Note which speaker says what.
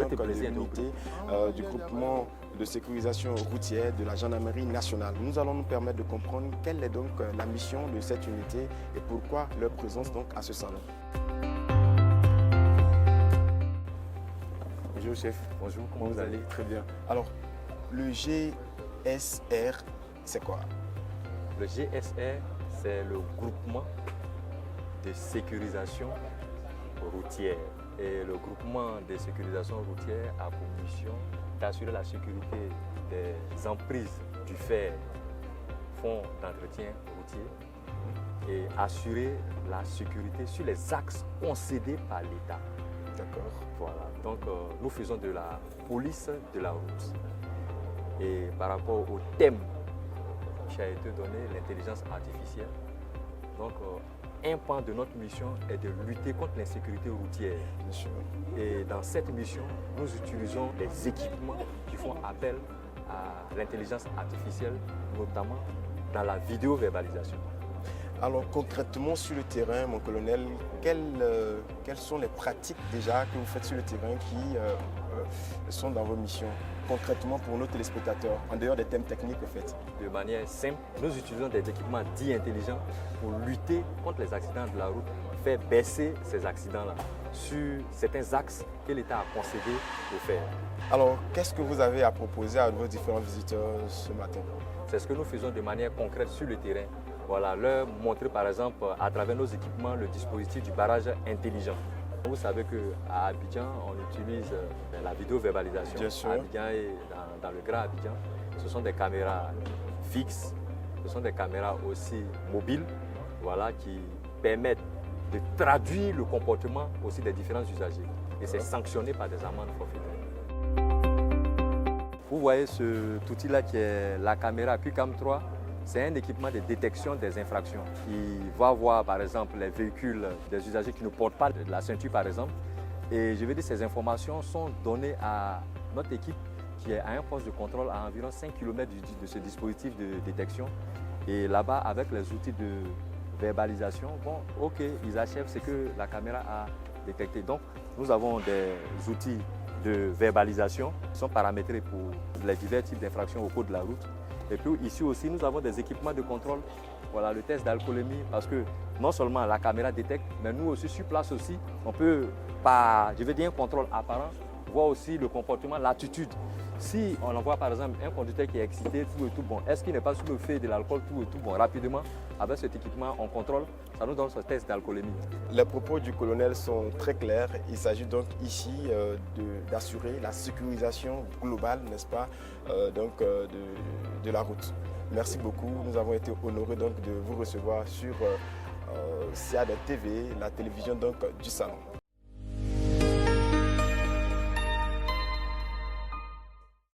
Speaker 1: donc de l'unité du groupement de sécurisation routière de la gendarmerie nationale. Nous allons nous permettre de comprendre quelle est donc la mission de cette unité et pourquoi leur présence donc à ce salon. Bonjour chef.
Speaker 2: Bonjour, comment vous allez?
Speaker 1: Très bien. Alors, le GSR, c'est quoi?
Speaker 2: Le GSR, c'est le groupement de sécurisation routière. Et le groupement de sécurisation routière a pour mission d'assurer la sécurité des emprises du fer, fonds d'entretien routier, et assurer la sécurité sur les axes concédés par l'État.
Speaker 1: D'accord.
Speaker 2: Voilà. Donc, nous faisons de la police de la route. Et par rapport au thème qui a été donné, l'intelligence artificielle, donc un pan de notre mission est de lutter contre l'insécurité routière.
Speaker 1: Bien sûr.
Speaker 2: Et dans cette mission, nous utilisons des équipements qui font appel à l'intelligence artificielle, notamment dans la vidéo-verbalisation.
Speaker 1: Alors concrètement sur le terrain, mon colonel, quelles sont les pratiques déjà que vous faites sur le terrain qui sont dans vos missions concrètement pour nos téléspectateurs, en dehors des thèmes techniques en fait?
Speaker 2: De manière simple, nous utilisons des équipements dits intelligents pour lutter contre les accidents de la route, faire baisser ces accidents-là sur certains axes que l'État a concédé de faire.
Speaker 1: Alors qu'est-ce que vous avez à proposer à vos différents visiteurs ce matin?
Speaker 2: C'est ce que nous faisons de manière concrète sur le terrain. Voilà, leur montrer par exemple à travers nos équipements le dispositif du barrage intelligent. Vous savez qu'à Abidjan, on utilise la vidéo-verbalisation.
Speaker 1: Bien sûr.
Speaker 2: À Abidjan et dans le Grand Abidjan, ce sont des caméras fixes, ce sont des caméras aussi mobiles, voilà, qui permettent de traduire le comportement aussi des différents usagers. Et c'est sanctionné par des amendes forfaitaires. Vous voyez cet outil-là qui est la caméra QCAM 3. C'est un équipement de détection des infractions. Il va voir par exemple les véhicules des usagers qui ne portent pas de la ceinture par exemple. Et je veux dire, ces informations sont données à notre équipe qui est à un poste de contrôle à environ 5 km de ce dispositif de détection. Et là-bas, avec les outils de verbalisation, bon, ok, ils achèvent ce que la caméra a détecté. Donc, nous avons des outils de verbalisation qui sont paramétrés pour les divers types d'infractions au cours de la route. Et puis ici aussi, nous avons des équipements de contrôle, voilà, le test d'alcoolémie, parce que non seulement la caméra détecte, mais nous aussi sur place aussi, on peut, par, je veux dire, un contrôle apparent, voir aussi le comportement, l'attitude. Si on envoie par exemple un conducteur qui est excité, tout et tout bon, est-ce qu'il n'est pas sous le fait de l'alcool, tout et tout bon, rapidement, avec cet équipement, on contrôle, ça nous donne ce test d'alcoolémie.
Speaker 1: Les propos du colonel sont très clairs. Il s'agit donc ici d'assurer la sécurisation globale, n'est-ce pas, de la route. Merci beaucoup. Nous avons été honorés donc de vous recevoir sur CAD TV, la télévision donc du salon.